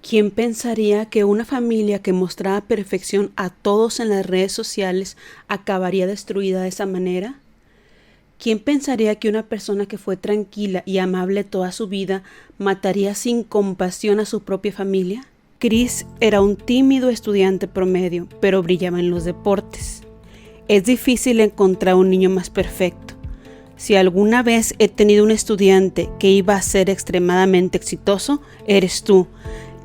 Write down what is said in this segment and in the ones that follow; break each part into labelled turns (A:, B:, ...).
A: ¿Quién pensaría que una familia que mostraba perfección a todos en las redes sociales acabaría destruida de esa manera? ¿Quién pensaría que una persona que fue tranquila y amable toda su vida mataría sin compasión a su propia familia? Chris era un tímido estudiante promedio, pero brillaba en los deportes. Es difícil encontrar un niño más perfecto. Si alguna vez he tenido un estudiante que iba a ser extremadamente exitoso, eres tú,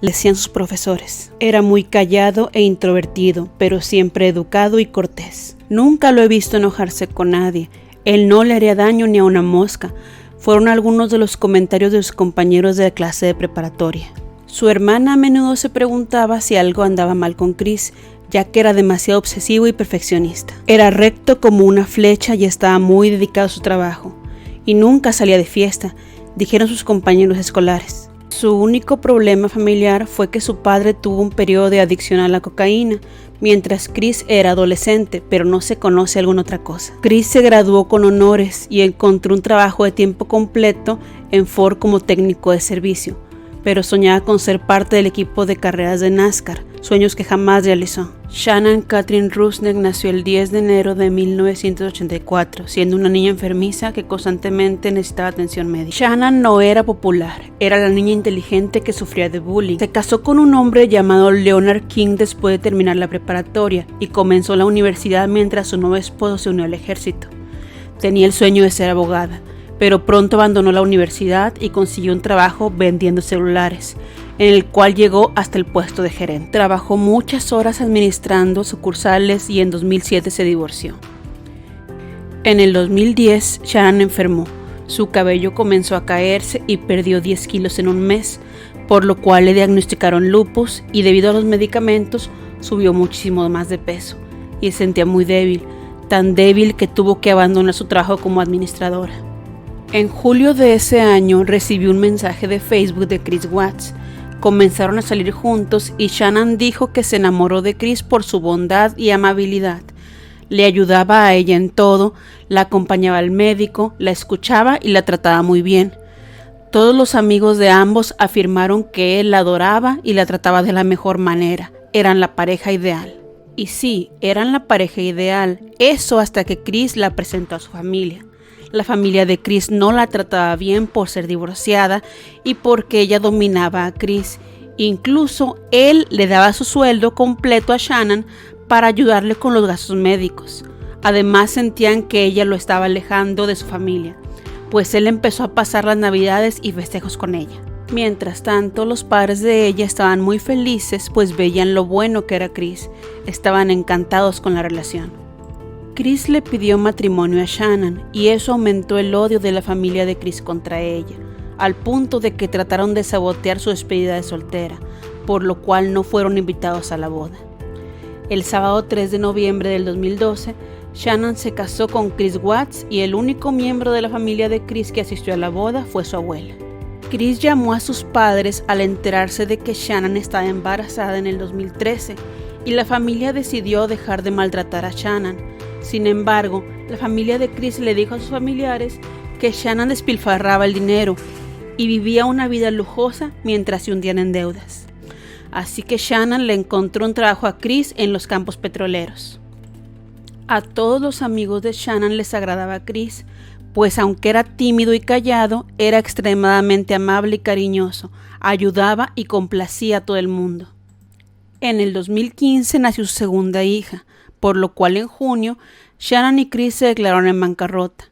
A: le decían sus profesores. Era muy callado e introvertido, pero siempre educado y cortés. Nunca lo he visto enojarse con nadie. Él no le haría daño ni a una mosca. Fueron algunos de los comentarios de sus compañeros de clase de preparatoria. Su hermana a menudo se preguntaba si algo andaba mal con Chris, ya que era demasiado obsesivo y perfeccionista. Era recto como una flecha y estaba muy dedicado a su trabajo. Y nunca salía de fiesta, dijeron sus compañeros escolares. Su único problema familiar fue que su padre tuvo un periodo de adicción a la cocaína, mientras Chris era adolescente, pero no se conoce alguna otra cosa. Chris se graduó con honores y encontró un trabajo de tiempo completo en Ford como técnico de servicio, pero soñaba con ser parte del equipo de carreras de NASCAR, sueños que jamás realizó. Shannon Catherine Rusnak nació el 10 de enero de 1984, siendo una niña enfermiza que constantemente necesitaba atención médica. Shannon no era popular, era la niña inteligente que sufría de bullying. Se casó con un hombre llamado Leonard King después de terminar la preparatoria y comenzó la universidad mientras su nuevo esposo se unió al ejército. Tenía el sueño de ser abogada, pero pronto abandonó la universidad y consiguió un trabajo vendiendo celulares, en el cual llegó hasta el puesto de gerente. Trabajó muchas horas administrando sucursales y en 2007 se divorció. En el 2010, Shannon enfermó. Su cabello comenzó a caerse y perdió 10 kilos en un mes, por lo cual le diagnosticaron lupus y debido a los medicamentos subió muchísimo más de peso y se sentía muy débil, tan débil que tuvo que abandonar su trabajo como administradora. En julio de ese año recibió un mensaje de Facebook de Chris Watts. Comenzaron a salir juntos y Shannon dijo que se enamoró de Chris por su bondad y amabilidad. Le ayudaba a ella en todo, la acompañaba al médico, la escuchaba y la trataba muy bien. Todos los amigos de ambos afirmaron que él la adoraba y la trataba de la mejor manera. Eran la pareja ideal. Y sí, eran la pareja ideal. Eso hasta que Chris la presentó a su familia. La familia de Chris no la trataba bien por ser divorciada y porque ella dominaba a Chris. Incluso él le daba su sueldo completo a Shannon para ayudarle con los gastos médicos. Además sentían que ella lo estaba alejando de su familia, pues él empezó a pasar las navidades y festejos con ella. Mientras tanto, los padres de ella estaban muy felices, pues veían lo bueno que era Chris. Estaban encantados con la relación. Chris le pidió matrimonio a Shannon y eso aumentó el odio de la familia de Chris contra ella, al punto de que trataron de sabotear su despedida de soltera, por lo cual no fueron invitados a la boda. El sábado 3 de noviembre del 2012, Shannon se casó con Chris Watts y el único miembro de la familia de Chris que asistió a la boda fue su abuela. Chris llamó a sus padres al enterarse de que Shannon estaba embarazada en el 2013 y la familia decidió dejar de maltratar a Shannon. Sin embargo, la familia de Chris le dijo a sus familiares que Shannon despilfarraba el dinero y vivía una vida lujosa mientras se hundían en deudas. Así que Shannon le encontró un trabajo a Chris en los campos petroleros. A todos los amigos de Shannon les agradaba Chris, pues aunque era tímido y callado, era extremadamente amable y cariñoso, ayudaba y complacía a todo el mundo. En el 2015 nació su segunda hija, por lo cual en junio Shannon y Chris se declararon en bancarrota.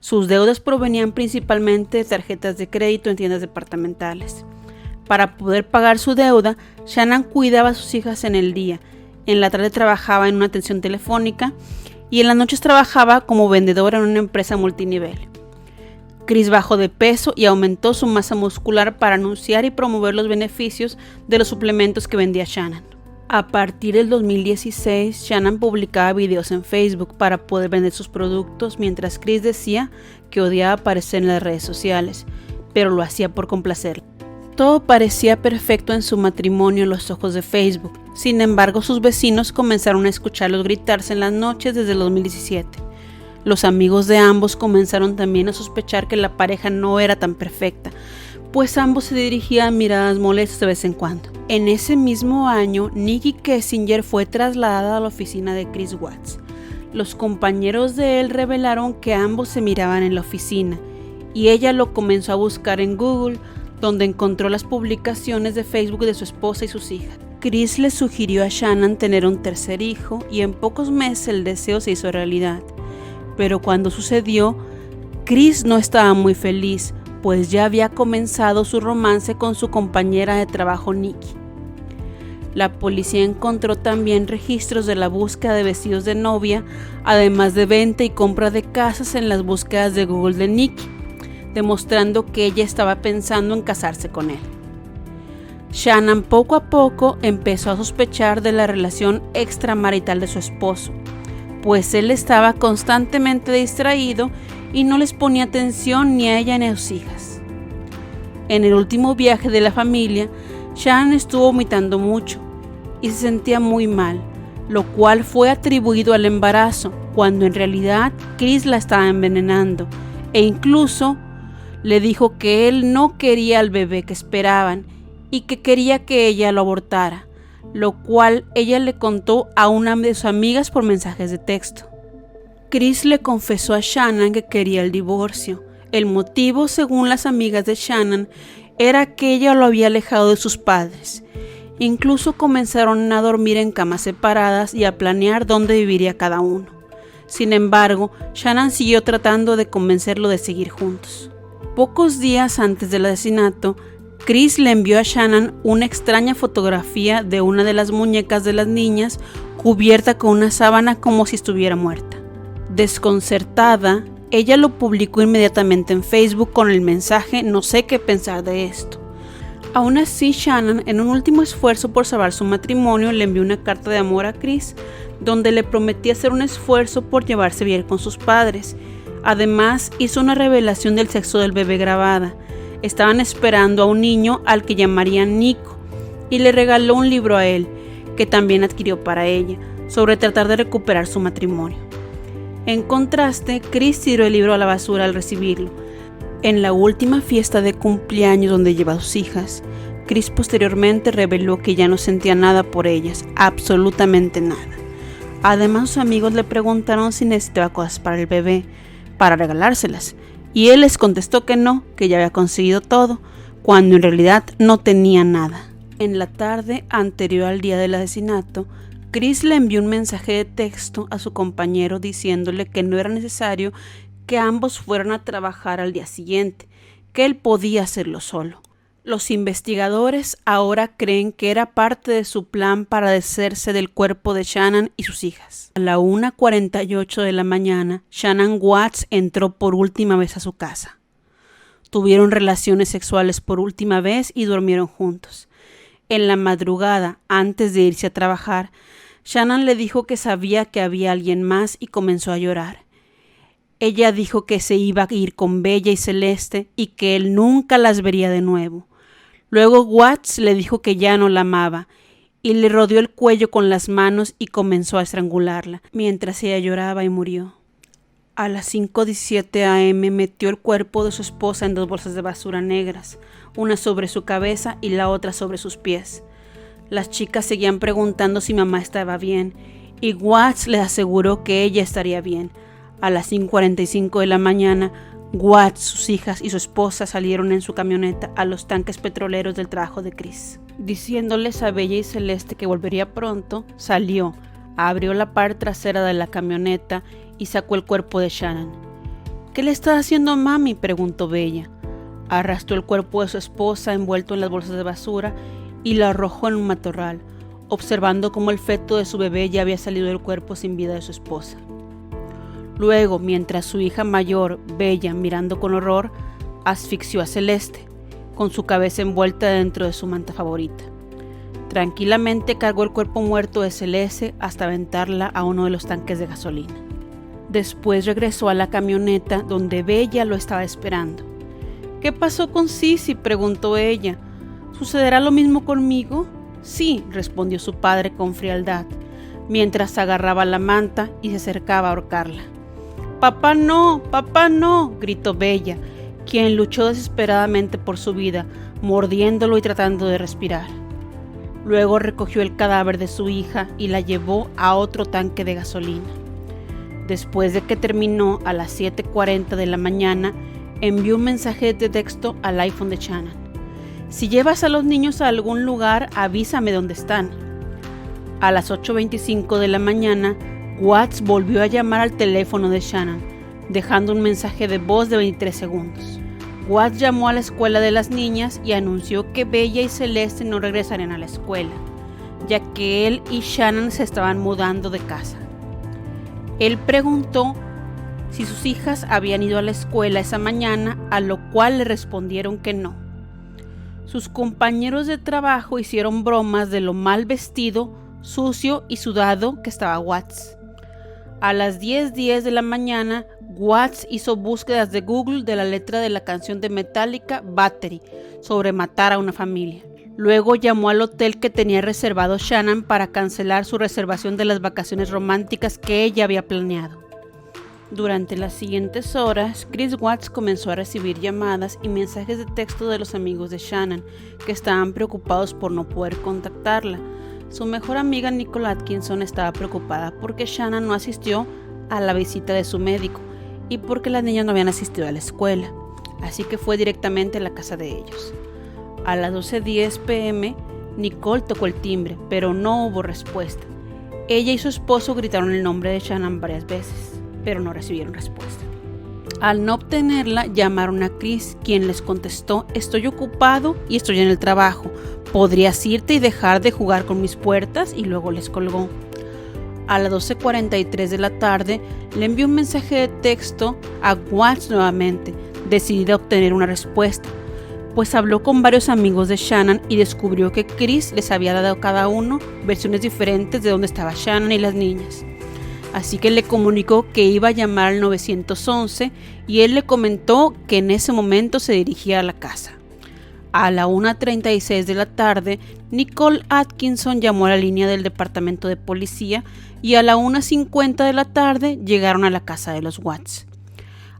A: Sus deudas provenían principalmente de tarjetas de crédito en tiendas departamentales. Para poder pagar su deuda, Shannon cuidaba a sus hijas en el día, en la tarde trabajaba en una atención telefónica y en las noches trabajaba como vendedora en una empresa multinivel. Chris bajó de peso y aumentó su masa muscular para anunciar y promover los beneficios de los suplementos que vendía Shannon. A partir del 2016, Shannon publicaba videos en Facebook para poder vender sus productos, mientras Chris decía que odiaba aparecer en las redes sociales, pero lo hacía por complacerla. Todo parecía perfecto en su matrimonio a los ojos de Facebook. Sin embargo, sus vecinos comenzaron a escucharlos gritarse en las noches desde el 2017. Los amigos de ambos comenzaron también a sospechar que la pareja no era tan perfecta, pues ambos se dirigían miradas molestas de vez en cuando. En ese mismo año, Nikki Kessinger fue trasladada a la oficina de Chris Watts. Los compañeros de él revelaron que ambos se miraban en la oficina y ella lo comenzó a buscar en Google, donde encontró las publicaciones de Facebook de su esposa y sus hijas. Chris le sugirió a Shannon tener un tercer hijo y en pocos meses el deseo se hizo realidad. Pero cuando sucedió, Chris no estaba muy feliz, pues ya había comenzado su romance con su compañera de trabajo Nikki. La policía encontró también registros de la búsqueda de vestidos de novia, además de venta y compra de casas en las búsquedas de Google de Nikki, demostrando que ella estaba pensando en casarse con él. Shannon poco a poco empezó a sospechar de la relación extramarital de su esposo, pues él estaba constantemente distraído y no les ponía atención ni a ella ni a sus hijas. En el último viaje de la familia, Shannon estuvo vomitando mucho y se sentía muy mal, lo cual fue atribuido al embarazo, cuando en realidad Chris la estaba envenenando e incluso le dijo que él no quería al bebé que esperaban y que quería que ella lo abortara, lo cual ella le contó a una de sus amigas por mensajes de texto. Chris le confesó a Shannon que quería el divorcio. El motivo, según las amigas de Shannon, era que ella lo había alejado de sus padres. Incluso comenzaron a dormir en camas separadas y a planear dónde viviría cada uno. Sin embargo, Shannon siguió tratando de convencerlo de seguir juntos. Pocos días antes del asesinato, Chris le envió a Shannon una extraña fotografía de una de las muñecas de las niñas cubierta con una sábana como si estuviera muerta. Desconcertada, ella lo publicó inmediatamente en Facebook con el mensaje "No sé qué pensar de esto". Aún así, Shannon, en un último esfuerzo por salvar su matrimonio, le envió una carta de amor a Chris, donde le prometía hacer un esfuerzo por llevarse bien con sus padres. Además, hizo una revelación del sexo del bebé grabada. Estaban esperando a un niño al que llamarían Nico, y le regaló un libro a él, que también adquirió para ella, sobre tratar de recuperar su matrimonio. En contraste, Chris tiró el libro a la basura al recibirlo. En la última fiesta de cumpleaños donde lleva a sus hijas, Chris posteriormente reveló que ya no sentía nada por ellas, absolutamente nada. Además, sus amigos le preguntaron si necesitaba cosas para el bebé, para regalárselas, y él les contestó que no, que ya había conseguido todo, cuando en realidad no tenía nada. En la tarde anterior al día del asesinato, Chris le envió un mensaje de texto a su compañero diciéndole que no era necesario que ambos fueran a trabajar al día siguiente, que él podía hacerlo solo. Los investigadores ahora creen que era parte de su plan para deshacerse del cuerpo de Shannon y sus hijas. A la 1:48 de la mañana, Shannon Watts entró por última vez a su casa. Tuvieron relaciones sexuales por última vez y durmieron juntos. En la madrugada, antes de irse a trabajar, Shannon le dijo que sabía que había alguien más y comenzó a llorar. Ella dijo que se iba a ir con Bella y Celeste y que él nunca las vería de nuevo. Luego Watts le dijo que ya no la amaba y le rodeó el cuello con las manos y comenzó a estrangularla, mientras ella lloraba y murió. A las 5:17 a.m. metió el cuerpo de su esposa en 2 bolsas de basura negras, una sobre su cabeza y la otra sobre sus pies. Las chicas seguían preguntando si mamá estaba bien, y Watts les aseguró que ella estaría bien. A las 5:45 de la mañana, Watts, sus hijas y su esposa salieron en su camioneta a los tanques petroleros del trabajo de Chris. Diciéndoles a Bella y Celeste que volvería pronto, salió, abrió la parte trasera de la camioneta y sacó el cuerpo de Shannon. ¿Qué le está haciendo mami?, preguntó Bella. Arrastró el cuerpo de su esposa envuelto en las bolsas de basura y lo arrojó en un matorral, observando cómo el feto de su bebé ya había salido del cuerpo sin vida de su esposa. Luego, mientras su hija mayor, Bella, mirando con horror, asfixió a Celeste, con su cabeza envuelta dentro de su manta favorita. Tranquilamente cargó el cuerpo muerto de Celeste hasta aventarla a uno de los tanques de gasolina. Después regresó a la camioneta donde Bella lo estaba esperando. ¿Qué pasó con Sissy?, preguntó ella. ¿Sucederá lo mismo conmigo? Sí, respondió su padre con frialdad, mientras agarraba la manta y se acercaba a ahorcarla. ¡Papá no! ¡Papá no!, gritó Bella, quien luchó desesperadamente por su vida, mordiéndolo y tratando de respirar. Luego recogió el cadáver de su hija y la llevó a otro tanque de gasolina. Después de que terminó, a las 7:40 de la mañana, envió un mensaje de texto al iPhone de Shannon. Si llevas a los niños a algún lugar, avísame dónde están. A las 8:25 de la mañana, Watts volvió a llamar al teléfono de Shannon, dejando un mensaje de voz de 23 segundos. Watts llamó a la escuela de las niñas y anunció que Bella y Celeste no regresarían a la escuela, ya que él y Shannon se estaban mudando de casa. Él preguntó si sus hijas habían ido a la escuela esa mañana, a lo cual le respondieron que no. Sus compañeros de trabajo hicieron bromas de lo mal vestido, sucio y sudado que estaba Watts. A las 10:10 de la mañana, Watts hizo búsquedas de Google de la letra de la canción de Metallica, Battery, sobre matar a una familia. Luego llamó al hotel que tenía reservado Shannon para cancelar su reservación de las vacaciones románticas que ella había planeado. Durante las siguientes horas, Chris Watts comenzó a recibir llamadas y mensajes de texto de los amigos de Shannon, que estaban preocupados por no poder contactarla. Su mejor amiga Nicole Atkinson estaba preocupada porque Shannon no asistió a la visita de su médico y porque las niñas no habían asistido a la escuela, así que fue directamente a la casa de ellos. A las 12:10 p.m., Nicole tocó el timbre, pero no hubo respuesta. Ella y su esposo gritaron el nombre de Shannon varias veces, pero no recibieron respuesta. Al no obtenerla, llamaron a Chris, quien les contestó: estoy ocupado y estoy en el trabajo. ¿Podrías irte y dejar de jugar con mis puertas? Y luego les colgó. A las 12:43 de la tarde, le envió un mensaje de texto a Watts nuevamente, decidida a obtener una respuesta, pues habló con varios amigos de Shannon y descubrió que Chris les había dado a cada uno versiones diferentes de dónde estaba Shannon y las niñas. Así que le comunicó que iba a llamar al 911 y él le comentó que en ese momento se dirigía a la casa. A la 1:36 de la tarde, Nicole Atkinson llamó a la línea del departamento de policía y a la 1:50 de la tarde llegaron a la casa de los Watts.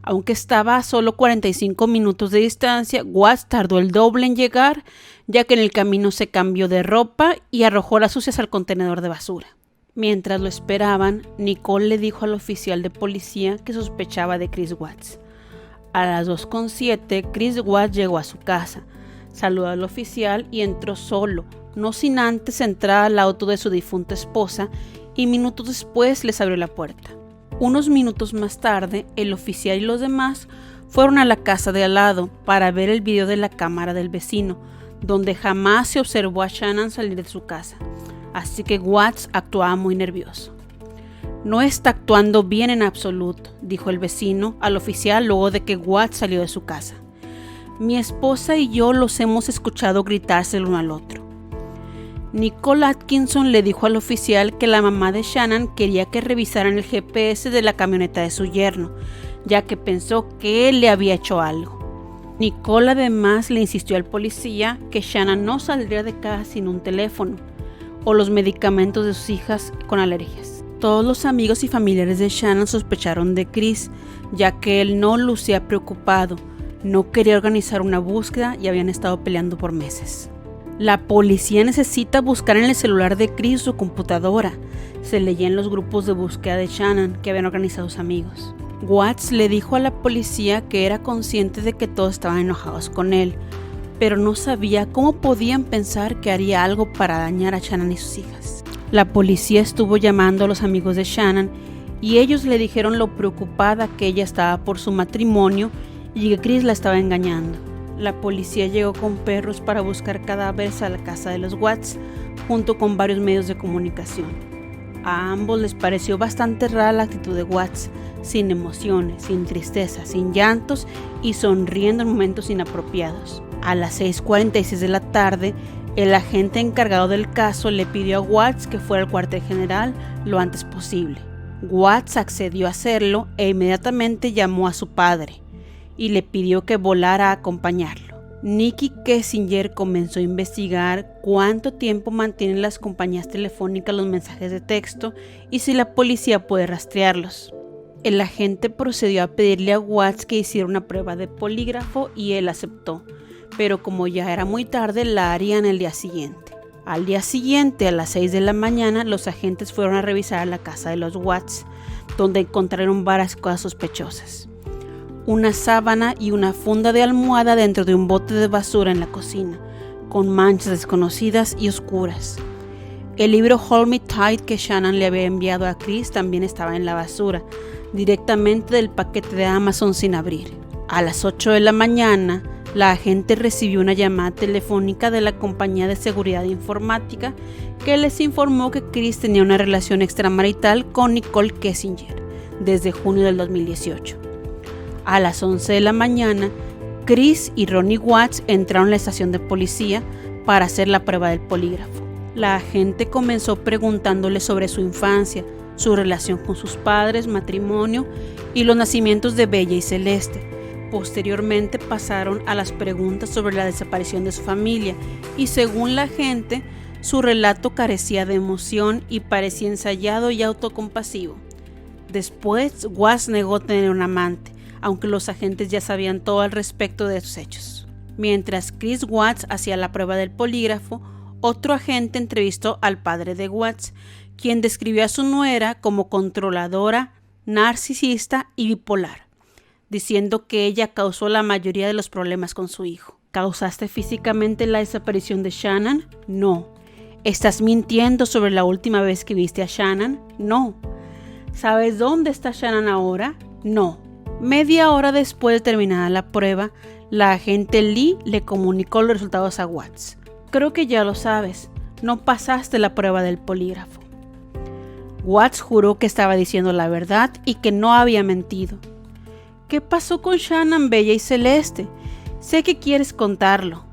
A: Aunque estaba a solo 45 minutos de distancia, Watts tardó el doble en llegar, ya que en el camino se cambió de ropa y arrojó las sucias al contenedor de basura. Mientras lo esperaban, Nicole le dijo al oficial de policía que sospechaba de Chris Watts. A las 2:07, Chris Watts llegó a su casa, saludó al oficial y entró solo, no sin antes entrar al auto de su difunta esposa, y minutos después les abrió la puerta. Unos minutos más tarde, el oficial y los demás fueron a la casa de al lado para ver el video de la cámara del vecino, donde jamás se observó a Shannon salir de su casa, así que Watts actuaba muy nervioso. No está actuando bien en absoluto, dijo el vecino al oficial luego de que Watts salió de su casa. Mi esposa y yo los hemos escuchado gritarse el uno al otro. Nicole Atkinson le dijo al oficial que la mamá de Shannon quería que revisaran el GPS de la camioneta de su yerno, ya que pensó que él le había hecho algo. Nicole además le insistió al policía que Shannon no saldría de casa sin un teléfono o los medicamentos de sus hijas con alergias. Todos los amigos y familiares de Shannon sospecharon de Chris, ya que él no lucía preocupado, no quería organizar una búsqueda y habían estado peleando por meses. La policía necesita buscar en el celular de Chris su computadora, se leía en los grupos de búsqueda de Shannon que habían organizado sus amigos. Watts le dijo a la policía que era consciente de que todos estaban enojados con él, pero no sabía cómo podían pensar que haría algo para dañar a Shannon y sus hijas. La policía estuvo llamando a los amigos de Shannon y ellos le dijeron lo preocupada que ella estaba por su matrimonio y que Chris la estaba engañando. La policía llegó con perros para buscar cadáveres a la casa de los Watts, junto con varios medios de comunicación. A ambos les pareció bastante rara la actitud de Watts, sin emociones, sin tristeza, sin llantos y sonriendo en momentos inapropiados. A las 6:46 de la tarde, el agente encargado del caso le pidió a Watts que fuera al cuartel general lo antes posible. Watts accedió a hacerlo e inmediatamente llamó a su padre y le pidió que volara a acompañarlo. Nikki Kessinger comenzó a investigar cuánto tiempo mantienen las compañías telefónicas los mensajes de texto y si la policía puede rastrearlos. El agente procedió a pedirle a Watts que hiciera una prueba de polígrafo y él aceptó, pero como ya era muy tarde la harían el día siguiente. Al día siguiente, a las 6 de la mañana, los agentes fueron a revisar la casa de los Watts, donde encontraron varias cosas sospechosas. Una sábana y una funda de almohada dentro de un bote de basura en la cocina, con manchas desconocidas y oscuras. El libro Hold Me Tight que Shannon le había enviado a Chris también estaba en la basura, directamente del paquete de Amazon sin abrir. A las 8 de la mañana, la agente recibió una llamada telefónica de la compañía de seguridad informática que les informó que Chris tenía una relación extramarital con Nicole Kessinger desde junio del 2018. A las 11 de la mañana, Chris y Ronnie Watts entraron a la estación de policía para hacer la prueba del polígrafo. La agente comenzó preguntándole sobre su infancia, su relación con sus padres, matrimonio y los nacimientos de Bella y Celeste. Posteriormente pasaron a las preguntas sobre la desaparición de su familia y, según la agente, su relato carecía de emoción y parecía ensayado y autocompasivo. Después, Watts negó tener un amante, aunque los agentes ya sabían todo al respecto de esos hechos. Mientras Chris Watts hacía la prueba del polígrafo, otro agente entrevistó al padre de Watts, quien describió a su nuera como controladora, narcisista y bipolar, diciendo que ella causó la mayoría de los problemas con su hijo. ¿Causaste físicamente la desaparición de Shannon? No. ¿Estás mintiendo sobre la última vez que viste a Shannon? No. ¿Sabes dónde está Shannon ahora? No. Media hora después de terminada la prueba, la agente Lee le comunicó los resultados a Watts. Creo que ya lo sabes, no pasaste la prueba del polígrafo. Watts juró que estaba diciendo la verdad y que no había mentido. ¿Qué pasó con Shannon, Bella y Celeste? Sé que quieres contarlo.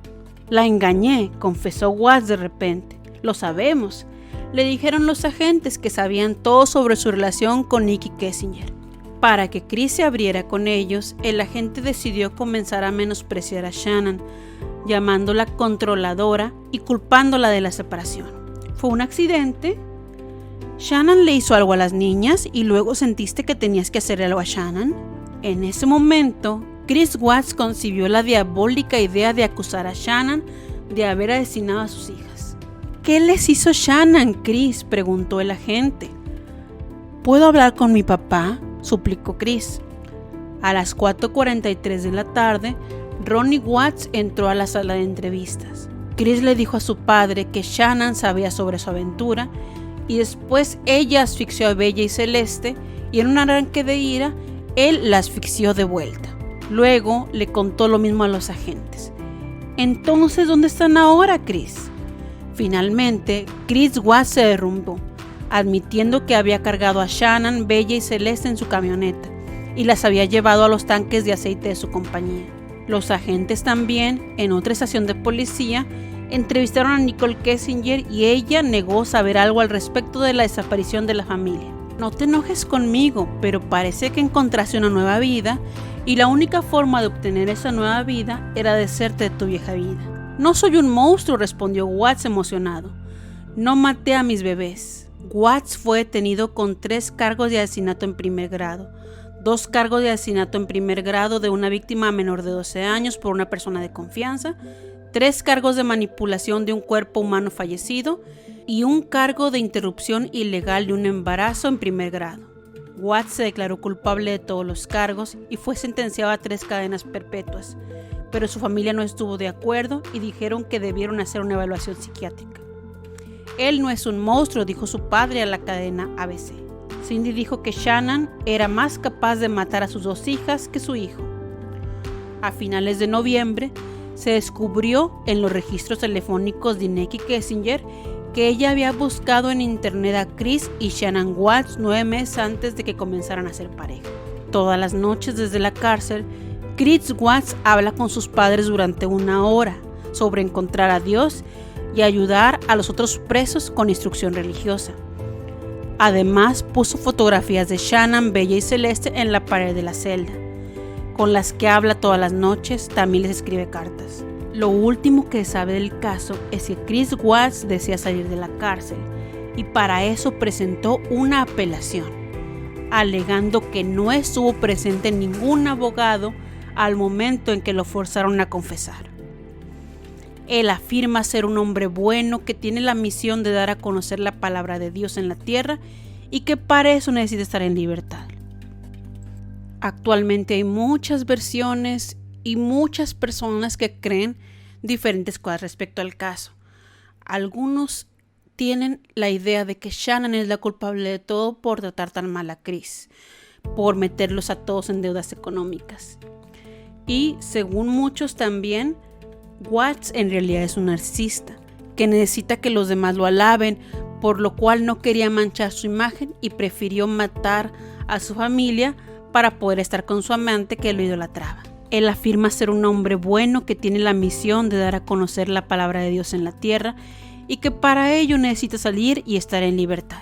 A: La engañé, confesó Watts de repente. Lo sabemos. Le dijeron los agentes que sabían todo sobre su relación con Nicky Kessinger. Para que Chris se abriera con ellos, el agente decidió comenzar a menospreciar a Shannon, llamándola controladora y culpándola de la separación. ¿Fue un accidente? ¿Shannon le hizo algo a las niñas y luego sentiste que tenías que hacerle algo a Shannon? En ese momento, Chris Watts concibió la diabólica idea de acusar a Shannon de haber asesinado a sus hijas. ¿Qué les hizo Shannon, Chris?, preguntó el agente. ¿Puedo hablar con mi papá?, suplicó Chris. A las 4:43 de la tarde, Ronnie Watts entró a la sala de entrevistas. Chris le dijo a su padre que Shannon sabía sobre su aventura y después ella asfixió a Bella y Celeste y en un arranque de ira, él la asfixió de vuelta. Luego le contó lo mismo a los agentes. Entonces, ¿dónde están ahora, Chris? Finalmente, Chris Watts se derrumbó, admitiendo que había cargado a Shannon, Bella y Celeste en su camioneta y las había llevado a los tanques de aceite de su compañía. Los agentes también, en otra estación de policía, entrevistaron a Nicole Kessinger y ella negó saber algo al respecto de la desaparición de la familia. No te enojes conmigo, pero parece que encontraste una nueva vida y la única forma de obtener esa nueva vida era deshacerte de tu vieja vida. No soy un monstruo, respondió Watts emocionado. No maté a mis bebés. Watts fue detenido con 3 cargos de asesinato en primer grado, 2 cargos de asesinato en primer grado de una víctima menor de 12 años por una persona de confianza, 3 cargos de manipulación de un cuerpo humano fallecido y 1 cargo de interrupción ilegal de un embarazo en primer grado. Watts se declaró culpable de todos los cargos y fue sentenciado a 3 cadenas perpetuas, pero su familia no estuvo de acuerdo y dijeron que debieron hacer una evaluación psiquiátrica. Él no es un monstruo, dijo su padre a la cadena ABC. Cindy dijo que Shannon era más capaz de matar a sus 2 hijas que su hijo. A finales de noviembre, se descubrió en los registros telefónicos de Nicky Kessinger que ella había buscado en internet a Chris y Shannon Watts 9 meses antes de que comenzaran a ser pareja. Todas las noches desde la cárcel, Chris Watts habla con sus padres durante 1 hora sobre encontrar a Dios y ayudar a los otros presos con instrucción religiosa. Además, puso fotografías de Shannon, Bella y Celeste en la pared de la celda, con las que habla todas las noches. También les escribe cartas. Lo último que sabe del caso es que Chris Watts desea salir de la cárcel y para eso presentó una apelación, alegando que no estuvo presente ningún abogado al momento en que lo forzaron a confesar. Él afirma ser un hombre bueno que tiene la misión de dar a conocer la palabra de Dios en la tierra y que para eso necesita estar en libertad. Actualmente hay muchas versiones y muchas personas que creen diferentes cosas respecto al caso. Algunos tienen la idea de que Shannon es la culpable de todo por tratar tan mal a Chris, por meterlos a todos en deudas económicas. Y según muchos también, Watts en realidad es un narcisista que necesita que los demás lo alaben, por lo cual no quería manchar su imagen y prefirió matar a su familia para poder estar con su amante que lo idolatraba. Él afirma ser un hombre bueno que tiene la misión de dar a conocer la palabra de Dios en la tierra y que para ello necesita salir y estar en libertad.